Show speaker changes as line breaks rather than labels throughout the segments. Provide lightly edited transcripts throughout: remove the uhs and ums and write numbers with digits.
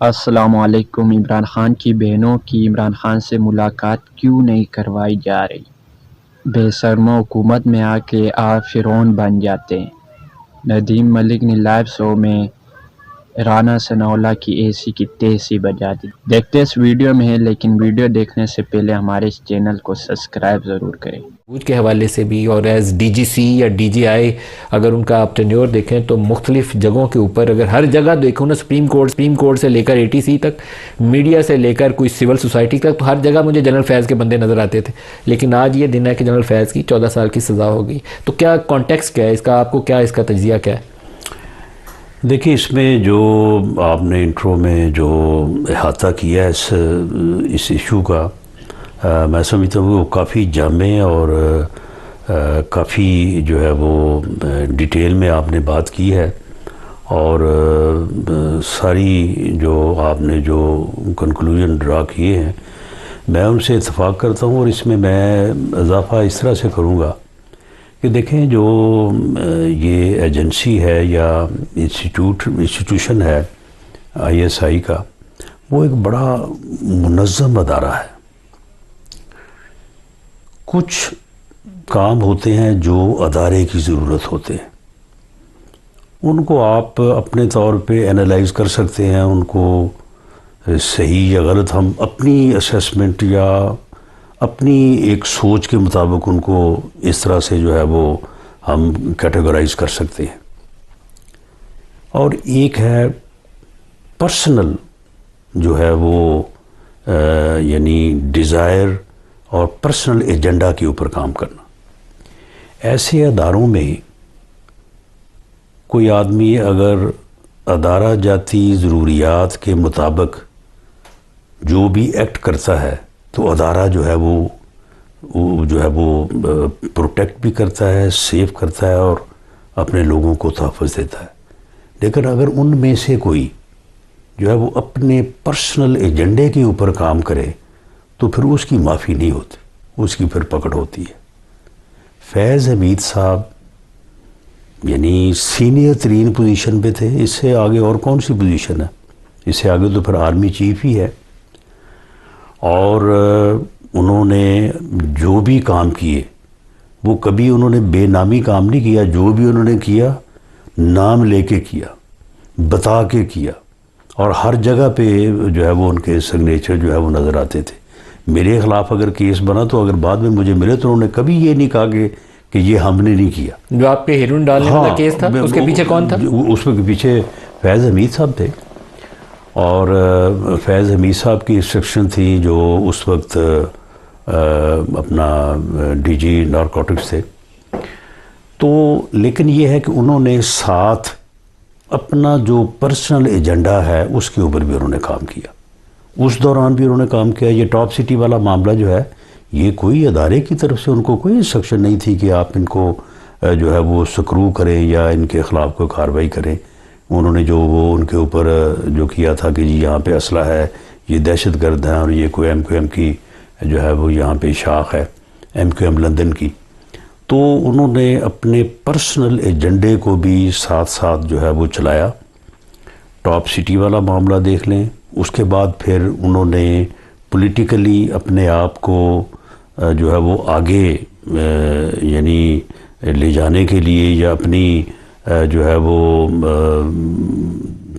السلام علیکم۔ عمران خان کی بہنوں کی عمران خان سے ملاقات کیوں نہیں کروائی جا رہی؟ بے شرمو، حکومت میں آ کے آپ فرعون بن جاتے ہیں۔ ندیم ملک نے لائیو شو میں رانا ثناءاللہ کی اے سی کی تیزی بجا دی۔ دیکھتے اس ویڈیو میں ہے، لیکن ویڈیو دیکھنے سے پہلے ہمارے اس چینل کو سبسکرائب ضرور کریں۔
فوج کے حوالے سے بھی، اور ایز ڈی جی سی یا ڈی جی آئی اگر ان کا آپ ٹینیور دیکھیں تو مختلف جگہوں کے اوپر، اگر ہر جگہ دیکھوں نا، سپریم کورٹ سے لے کر اے ٹی سی تک، میڈیا سے لے کر کوئی سول سوسائٹی تک، تو ہر جگہ مجھے جنرل فیض کے بندے نظر آتے تھے۔ لیکن آج یہ دن ہے کہ جنرل فیض کی 14 سال کی سزا ہو گئی۔ تو کیا کانٹیکسٹ کیا ہے اس کا؟ آپ کو کیا اس کا تجزیہ کیا ہے؟
دیکھیں، اس میں جو آپ نے انٹرو میں جو احاطہ کیا ہے اس ایشو کا، میں سمجھتا ہوں وہ کافی جامع اور کافی جو ہے وہ ڈیٹیل میں آپ نے بات کی ہے، اور ساری جو آپ نے جو کنکلوژن ڈرا کیے ہیں میں ان سے اتفاق کرتا ہوں، اور اس میں اضافہ اس طرح سے کروں گا کہ دیکھیں، جو یہ ایجنسی ہے یا انسٹیٹیوشن ہے آئی ایس آئی کا، وہ ایک بڑا منظم ادارہ ہے۔ کچھ کام ہوتے ہیں جو ادارے کی ضرورت ہوتے ہیں، ان کو آپ اپنے طور پہ انالائز کر سکتے ہیں، ان کو صحیح یا غلط ہم اپنی اسیسمنٹ یا اپنی ایک سوچ کے مطابق ان کو اس طرح سے جو ہے وہ ہم کیٹیگرائز کر سکتے ہیں۔ اور ایک ہے پرسنل جو ہے وہ یعنی ڈیزائر اور پرسنل ایجنڈا کے اوپر کام کرنا۔ ایسے اداروں میں کوئی آدمی اگر ادارہ جاتی ضروریات کے مطابق جو بھی ایکٹ کرتا ہے تو ادارہ جو ہے وہ پروٹیکٹ بھی کرتا ہے، سیف کرتا ہے اور اپنے لوگوں کو تحفظ دیتا ہے۔ لیکن اگر ان میں سے کوئی جو ہے وہ اپنے پرسنل ایجنڈے کے اوپر کام کرے تو پھر اس کی معافی نہیں ہوتی، اس کی پھر پکڑ ہوتی ہے۔ فیض حمید صاحب یعنی سینئر ترین پوزیشن پہ تھے، اس سے آگے اور کون سی پوزیشن ہے؟ اس سے آگے تو پھر آرمی چیف ہی ہے، اور انہوں نے جو بھی کام کیے وہ کبھی انہوں نے بے نامی کام نہیں کیا، جو بھی انہوں نے کیا نام لے کے کیا، بتا کے کیا، اور ہر جگہ پہ جو ہے وہ ان کے سگنیچر جو ہے وہ نظر آتے تھے۔ میرے خلاف اگر کیس بنا تو اگر بعد میں مجھے ملے تو انہوں نے کبھی یہ نہیں کہا کہ یہ ہم نے نہیں کیا۔
جو آپ پہ ہیروئن ڈالنے والا کیس تھا، اس کے پیچھے کون تھا؟
اس کے پیچھے فیض حمید صاحب تھے، اور فیض حمید صاحب کی انسٹرکشن تھی جو اس وقت اپنا ڈی جی نارکوٹکس تھے۔ تو لیکن یہ ہے کہ انہوں نے ساتھ اپنا جو پرسنل ایجنڈا ہے اس کے اوپر بھی انہوں نے کام کیا، اس دوران بھی انہوں نے کام کیا۔ یہ ٹاپ سٹی والا معاملہ جو ہے، یہ کوئی ادارے کی طرف سے ان کو کوئی انسٹرکشن نہیں تھی کہ آپ ان کو جو ہے وہ سکرو کریں یا ان کے خلاف کوئی کارروائی کریں۔ انہوں نے جو وہ ان کے اوپر جو کیا تھا کہ جی یہاں پہ اسلحہ ہے، یہ دہشت گرد ہیں، اور یہ کوئی ایم کیو ایم کی جو ہے وہ یہاں پہ شاخ ہے، ایم کیو ایم لندن کی، تو انہوں نے اپنے پرسنل ایجنڈے کو بھی ساتھ ساتھ جو ہے وہ چلایا۔ ٹاپ سٹی والا معاملہ دیکھ لیں، اس کے بعد پھر انہوں نے پولیٹیکلی اپنے آپ کو جو ہے وہ آگے یعنی لے جانے کے لیے یا اپنی جو ہے وہ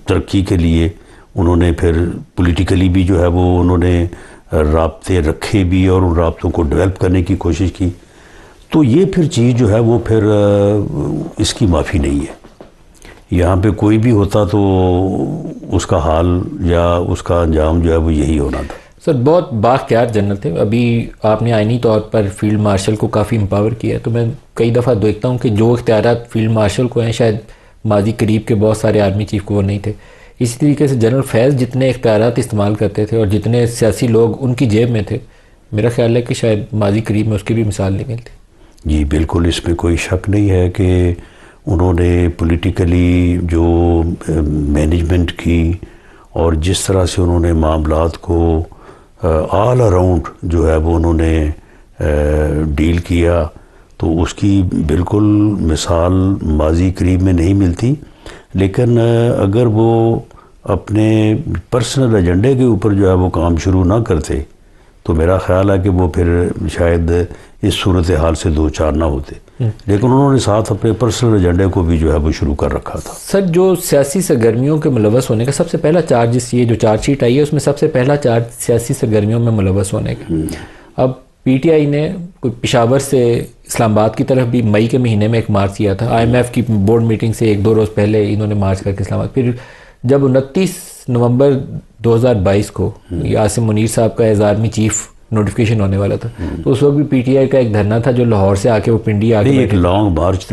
ترقی کے لیے انہوں نے پھر پولیٹیکلی بھی جو ہے وہ انہوں نے رابطے رکھے بھی، اور ان رابطوں کو ڈیولپ کرنے کی کوشش کی۔ تو یہ پھر چیز جو ہے وہ پھر اس کی معافی نہیں ہے۔ یہاں پہ کوئی بھی ہوتا تو اس کا حال یا اس کا انجام جو ہے وہ یہی ہونا تھا۔
سر، بہت بااختیار جنرل تھے۔ ابھی آپ نے آئینی طور پر فیلڈ مارشل کو کافی امپاور کیا ہے، تو میں کئی دفعہ دیکھتا ہوں کہ جو اختیارات فیلڈ مارشل کو ہیں شاید ماضی قریب کے بہت سارے آرمی چیف کو وہ نہیں تھے۔ اسی طریقے سے جنرل فیض جتنے اختیارات استعمال کرتے تھے اور جتنے سیاسی لوگ ان کی جیب میں تھے، میرا خیال ہے کہ شاید ماضی قریب میں اس کی بھی مثال نہیں ملتی۔
جی بالکل، اس میں کوئی شک نہیں ہے کہ انہوں نے پولیٹیکلی جو مینجمنٹ کی اور جس طرح سے انہوں نے معاملات کو آل اراؤنڈ جو ہے وہ انہوں نے ڈیل کیا، تو اس کی بالکل مثال ماضی قریب میں نہیں ملتی۔ لیکن اگر وہ اپنے پرسنل ایجنڈے کے اوپر جو ہے وہ کام شروع نہ کرتے تو میرا خیال ہے کہ وہ پھر شاید اس صورتحال سے دو چار نہ ہوتے، لیکن انہوں نے ساتھ اپنے پرسنل ایجنڈے کو بھی جو ہے وہ شروع کر رکھا تھا۔
سر، جو سیاسی سرگرمیوں کے ملوث ہونے کا سب سے پہلا چارج، یہ جو چارج شیٹ آئی ہے اس میں سب سے پہلا چارج سیاسی سرگرمیوں میں ملوث ہونے کا۔ اب پی ٹی آئی نے پشاور سے اسلام آباد کی طرف بھی مئی کے مہینے میں ایک مارچ کیا تھا، آئی ایم ایف کی بورڈ میٹنگ سے 1-2 روز پہلے انہوں نے مارچ کر کے اسلام آباد۔ پھر جب 29 نومبر 2022 کو عاصم منیر صاحب کا ایز آرمی چیف نوٹیفیکیشن ہونے والا تھا، تو اس وقت بھی پی ٹی آئی کا ایک دھرنا تھا جو لاہور سے آ کے وہ پنڈی آ کے
ایک لانگ مارچ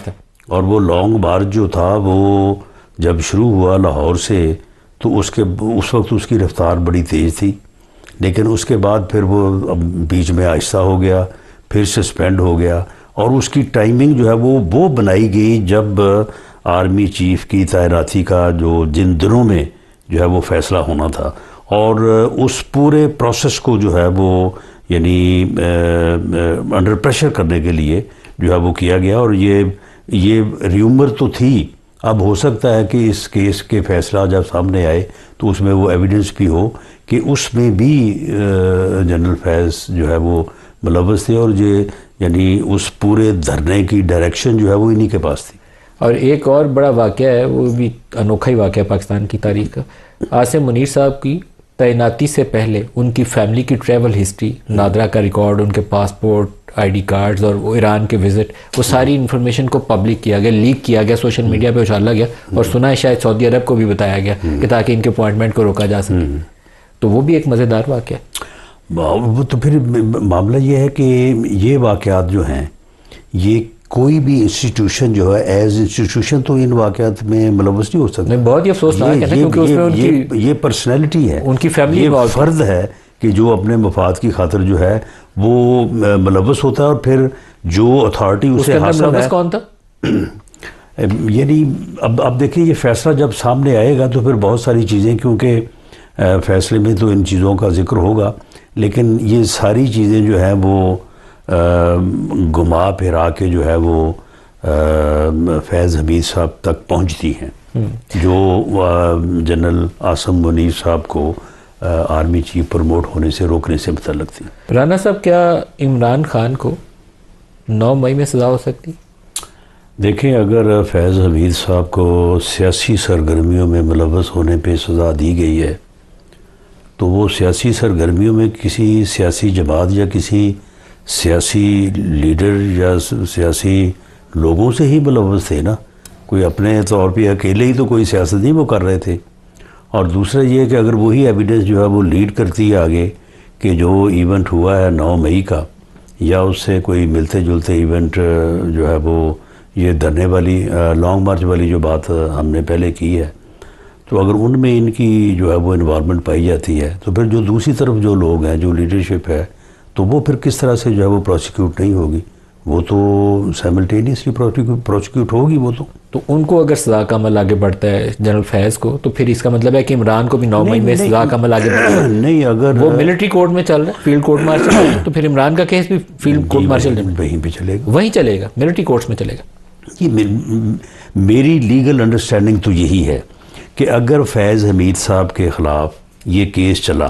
تھا،
اور وہ لانگ مارچ جو تھا وہ جب شروع ہوا لاہور سے تو اس وقت اس کی رفتار بڑی تیز تھی، لیکن اس کے بعد پھر وہ بیچ میں آہستہ ہو گیا، پھر سسپینڈ ہو گیا، اور اس کی ٹائمنگ جو ہے وہ بنائی گئی جب آرمی چیف کی تعیناتی کا جن دنوں میں جو ہے وہ فیصلہ ہونا تھا، اور اس پورے پروسیس کو جو ہے وہ یعنی انڈر پریشر کرنے کے لیے جو ہے وہ کیا گیا۔ اور یہ ریومر تو تھی، اب ہو سکتا ہے کہ اس کیس کے فیصلہ جب سامنے آئے تو اس میں وہ ایویڈنس بھی ہو کہ اس میں بھی جنرل فیض جو ہے وہ ملوث تھے، اور یہ یعنی اس پورے دھرنے کی ڈائریکشن جو ہے وہ انہی کے پاس تھی۔
اور ایک اور بڑا واقعہ ہے، وہ بھی انوکھا ہی واقعہ پاکستان کی تاریخ کا، عاصم منیر صاحب کی تعیناتی سے پہلے ان کی فیملی کی ٹریول ہسٹری، نادرا کا ریکارڈ، ان کے پاسپورٹ، آئی ڈی کارڈز اور وہ ایران کے وزٹ، وہ ساری انفارمیشن کو پبلک کیا گیا، لیک کیا گیا، سوشل میڈیا پہ اچھالا گیا، اور سنا ہے شاید سعودی عرب کو بھی بتایا گیا کہ تاکہ ان کے اپوائنٹمنٹ کو روکا جا سکے۔ تو وہ بھی ایک مزیدار واقعہ ہے۔
وہ تو پھر معاملہ یہ ہے کہ یہ واقعات جو ہیں، یہ کوئی بھی انسٹیٹیوشن جو ہے ایز انسٹیٹیوشن تو ان واقعات میں ملوث نہیں ہو سکتا۔
بہت ہی افسوسناک ہے نا، کیونکہ اس میں ان کی
یہ پرسنالٹی ہے،
ان کی فیملی،
یہ فرد ہے کہ جو اپنے مفاد کی خاطر جو ہے وہ ملوث ہوتا ہے، اور پھر جو اتھارٹی اسے حاصل ہے
کون تھا،
یعنی اب دیکھیں یہ فیصلہ جب سامنے آئے گا تو پھر بہت ساری چیزیں، کیونکہ فیصلے میں تو ان چیزوں کا ذکر ہوگا، لیکن یہ ساری چیزیں جو ہیں وہ گھما پھرا کے جو ہے وہ فیض حمید صاحب تک پہنچتی ہیں، جو جنرل عاصم منیر صاحب کو آرمی چیف پروموٹ ہونے سے روکنے سے متعلق تھی۔
رانا صاحب، کیا عمران خان کو 9 مئی میں سزا ہو سکتی؟
دیکھیں، اگر فیض حمید صاحب کو سیاسی سرگرمیوں میں ملوث ہونے پہ سزا دی گئی ہے تو وہ سیاسی سرگرمیوں میں کسی سیاسی جماعت یا کسی سیاسی لیڈر یا سیاسی لوگوں سے ہی ملوث تھے نا، کوئی اپنے طور پہ اکیلے ہی تو کوئی سیاست نہیں وہ کر رہے تھے۔ اور دوسرا یہ کہ اگر وہی ایویڈنس جو ہے وہ لیڈ کرتی ہے آگے کہ جو ایونٹ ہوا ہے 9 مئی کا، یا اس سے کوئی ملتے جلتے ایونٹ جو ہے وہ یہ دھرنے والی لانگ مارچ والی جو بات ہم نے پہلے کی ہے، تو اگر ان میں ان کی جو ہے وہ انوالومنٹ پائی جاتی ہے تو پھر جو دوسری طرف جو لوگ ہیں، جو لیڈرشپ ہے، تو وہ پھر کس طرح سے جو ہے وہ پروسیکیوٹ نہیں ہوگی، وہ تو سائملٹینیسلی پروسیکیوٹ ہوگی وہ تو
ان کو اگر سزا کا عمل آگے بڑھتا ہے جنرل فیض کو، تو پھر اس کا مطلب ہے کہ عمران کو بھی 9 مئی میں سزا کا عمل آگے بڑھتا ہے؟
نہیں، اگر
وہ ملٹری کورٹ میں چل رہا ہے، فیلڈ کورٹ مارشل ہے، تو پھر عمران کا کیس بھی فیلڈ کورٹ مارشل
وہیں پہ چلے گا،
وہیں چلے گا، ملٹری کورٹس میں چلے گا۔
میری لیگل انڈرسٹینڈنگ تو یہی ہے کہ اگر فیض حمید صاحب کے خلاف یہ کیس چلا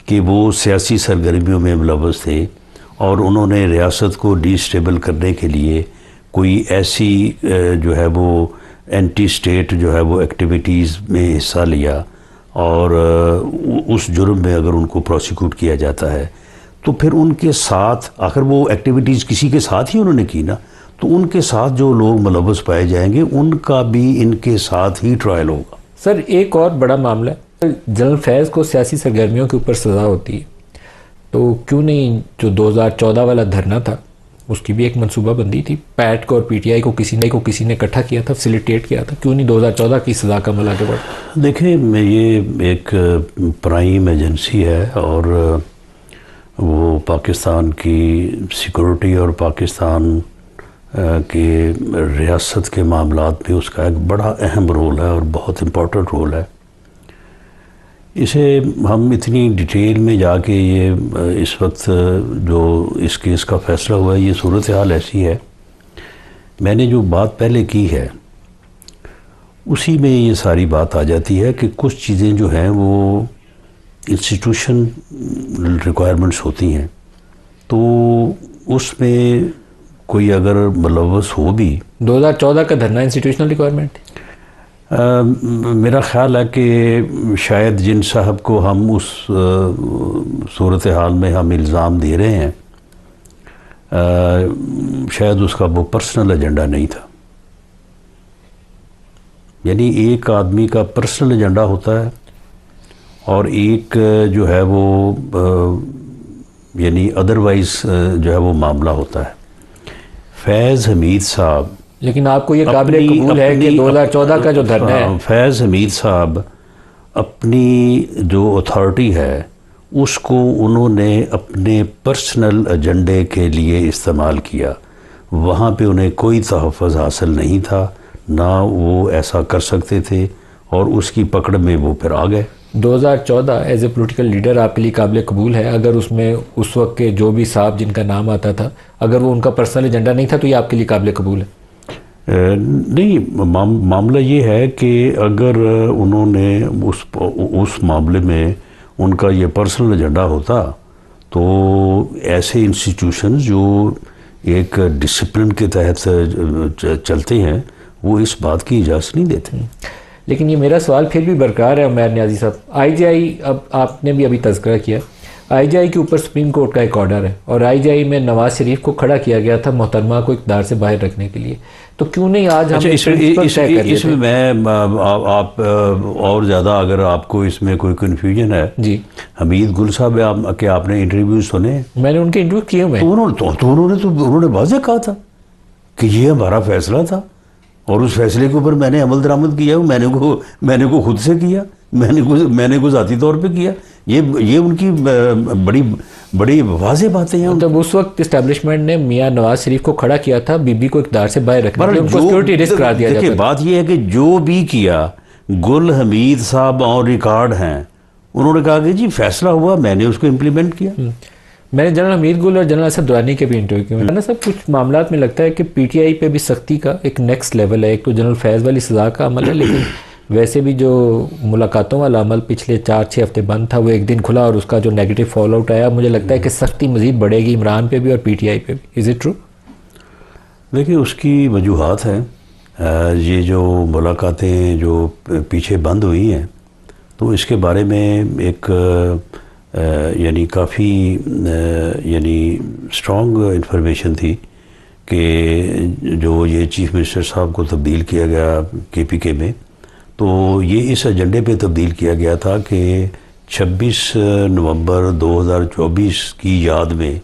کہ وہ سیاسی سرگرمیوں میں ملوث تھے اور انہوں نے ریاست کو ڈی اسٹیبل کرنے کے لیے کوئی ایسی جو ہے وہ اینٹی اسٹیٹ جو ہے وہ ایکٹیویٹیز میں حصہ لیا، اور اس جرم میں اگر ان کو پروسیکیوٹ کیا جاتا ہے تو پھر ان کے ساتھ، آخر وہ ایکٹیویٹیز کسی کے ساتھ ہی انہوں نے کی نا، تو ان کے ساتھ جو لوگ ملوث پائے جائیں گے ان کا بھی ان کے ساتھ ہی ٹرائل ہوگا۔
سر، ایک اور بڑا معاملہ ہے، جنرل فیض کو سیاسی سرگرمیوں کے اوپر سزا ہوتی ہے تو کیوں نہیں جو 2014 والا دھرنا تھا اس کی بھی ایک منصوبہ بندی تھی، پیٹ کو اور پی ٹی آئی کو کسی نے اکٹھا کیا تھا، فیسیلیٹیٹ کیا تھا، کیوں نہیں 2014 کی سزا کا عمل آگے بڑھا؟
دیکھیں، یہ ایک پرائم ایجنسی ہے اور وہ پاکستان کی سیکورٹی اور پاکستان کے ریاست کے معاملات میں اس کا ایک بڑا اہم رول ہے اور بہت امپورٹنٹ رول ہے۔ اسے ہم اتنی ڈیٹیل میں جا کے یہ اس وقت جو اس کیس کا فیصلہ ہوا ہے، یہ صورتحال ایسی ہے، میں نے جو بات پہلے کی ہے اسی میں یہ ساری بات آ جاتی ہے کہ کچھ چیزیں جو ہیں وہ انسٹیٹیوشن ریکوائرمنٹس ہوتی ہیں، تو اس میں کوئی اگر ملوث ہو بھی
2014 کا دھرنا انسٹیٹیوشنل ریکوائرمنٹ؟
میرا خیال ہے کہ شاید جن صاحب کو ہم اس صورتحال میں ہم الزام دے رہے ہیں، شاید اس کا وہ پرسنل ایجنڈا نہیں تھا. یعنی ایک آدمی کا پرسنل ایجنڈا ہوتا ہے اور ایک جو ہے وہ یعنی ادروائز جو ہے وہ معاملہ ہوتا ہے. فیض حمید صاحب،
لیکن آپ کو یہ قابل قبول ہے کہ 2014 کا جو دھرنا ہے،
فیض حمید صاحب اپنی جو اتھارٹی ہے اس کو انہوں نے اپنے پرسنل ایجنڈے کے لیے استعمال کیا. وہاں پہ انہیں کوئی تحفظ حاصل نہیں تھا، نہ وہ ایسا کر سکتے تھے، اور اس کی پکڑ میں وہ پھر آ گئے.
2014 ایز اے پولیٹیکل لیڈر آپ کے لیے قابل قبول ہے؟ اگر اس میں اس وقت کے جو بھی صاحب جن کا نام آتا تھا، اگر وہ ان کا پرسنل ایجنڈا نہیں تھا تو یہ آپ کے لیے قابل قبول ہے؟
نہیں، معاملہ یہ ہے کہ اگر انہوں نے اس معاملے میں ان کا یہ پرسنل ایجنڈا ہوتا تو ایسے انسٹیٹیوشنز جو ایک ڈسپلن کے تحت چلتے ہیں وہ اس بات کی اجازت نہیں دیتے.
لیکن یہ میرا سوال پھر بھی برقرار ہے عمیر نیازی صاحب. آئی جی آئی، اب آپ نے بھی ابھی تذکرہ کیا، آئی جی آئی کے اوپر سپریم کورٹ کا ایک آرڈر ہے، اور آئی جی آئی میں نواز شریف کو کھڑا کیا گیا تھا محترمہ کو اقتدار سے باہر رکھنے کے لیے. تو کیوں نہیں آج ہم
اس میں آپ اور زیادہ اگر آپ کو اس میں کوئی کنفیوژن ہے،
جی
حمید گل صاحب کہ آپ نے انٹرویو سنے؟
میں نے ان کے انٹرویو کیے ہوئے.
انہوں نے واضح کہا تھا کہ یہ ہمارا فیصلہ تھا اور اس فیصلے کے اوپر میں نے عمل درآمد کیا، میں نے کو خود سے کیا، میں نے کو ذاتی طور پہ کیا. یہ ان کی بڑی واضح باتیں ہیں.
تب اس وقت اسٹیبلشمنٹ نے میاں نواز شریف کو کھڑا کیا تھا بی بی کو اقتدار سے باہر رکھنے کے لیے، ان کو سیکورٹی رسک قرار دیا جاتا تھا.
بات یہ ہے کہ جو بھی کیا، گل حمید صاحب اور ریکارڈ ہیں، انہوں نے کہا کہ جی فیصلہ ہوا، میں نے اس کو امپلیمنٹ کیا.
میں نے جنرل حمید گل اور جنرل اسد درانی کے بھی انٹرویو کیے ہیں. سب کچھ معاملات میں لگتا ہے کہ پی ٹی آئی پہ بھی سختی کا ایک نیکسٹ لیول ہے. ایک تو جنرل فیض والی سزا کا عمل ہے، لیکن ویسے بھی جو ملاقاتوں والا عمل پچھلے 4-6 ہفتے بند تھا وہ ایک دن کھلا، اور اس کا جو نیگیٹو فال آؤٹ آیا، مجھے لگتا ہے کہ سختی مزید بڑھے گی عمران پہ بھی اور پی ٹی آئی پہ بھی. Is it true?
دیکھیں اس کی وجوہات ہیں. یہ جو ملاقاتیں جو پیچھے بند ہوئی ہیں تو اس کے بارے میں ایک یعنی کافی یعنی اسٹرانگ انفارمیشن تھی کہ جو یہ چیف منسٹر صاحب کو تبدیل کیا گیا کے پی کے میں، تو یہ اس ایجنڈے پہ تبدیل کیا گیا تھا کہ 26 نومبر 2024 کی یاد میں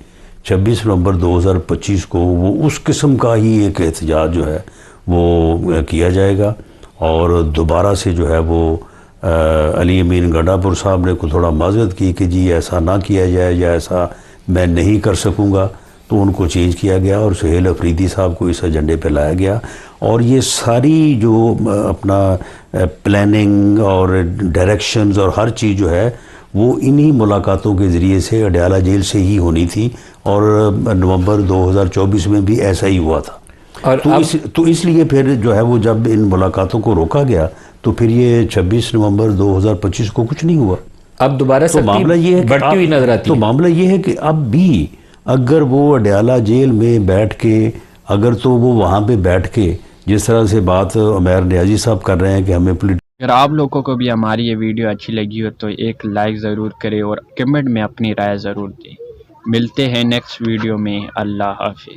26 نومبر 2025 کو وہ اس قسم کا ہی ایک احتجاج جو ہے وہ کیا جائے گا. اور دوبارہ سے جو ہے وہ علی امین گنڈا پور صاحب نے کو تھوڑا معذرت کی کہ جی ایسا نہ کیا جائے یا ایسا میں نہیں کر سکوں گا، تو ان کو چینج کیا گیا اور سہیل افریدی صاحب کو اس ایجنڈے پہ لایا گیا. اور یہ ساری جو اپنا پلاننگ اور ڈائریکشنز اور ہر چیز جو ہے وہ انہی ملاقاتوں کے ذریعے سے اڈیالہ جیل سے ہی ہونی تھی، اور نومبر 2024 میں بھی ایسا ہی ہوا تھا. اور تو اس لیے پھر جو ہے وہ جب ان ملاقاتوں کو روکا گیا تو پھر یہ 26 نومبر 2025 کو کچھ نہیں ہوا.
اب دوبارہ
معاملہ یہ ہے
بڑھتی ہوئی نظر آتی ہے.
تو معاملہ یہ ہے کہ اب بھی اگر وہ اڈیالہ جیل میں بیٹھ کے، اگر تو وہ وہاں پہ بیٹھ کے جس طرح سے بات عمیر نیازی صاحب کر رہے ہیں کہ ہمیں
اگر آپ لوگوں کو بھی ہماری یہ ویڈیو اچھی لگی ہو تو ایک لائک ضرور کریں اور کمنٹ میں اپنی رائے ضرور دیں. ملتے ہیں نیکسٹ ویڈیو میں. اللہ حافظ.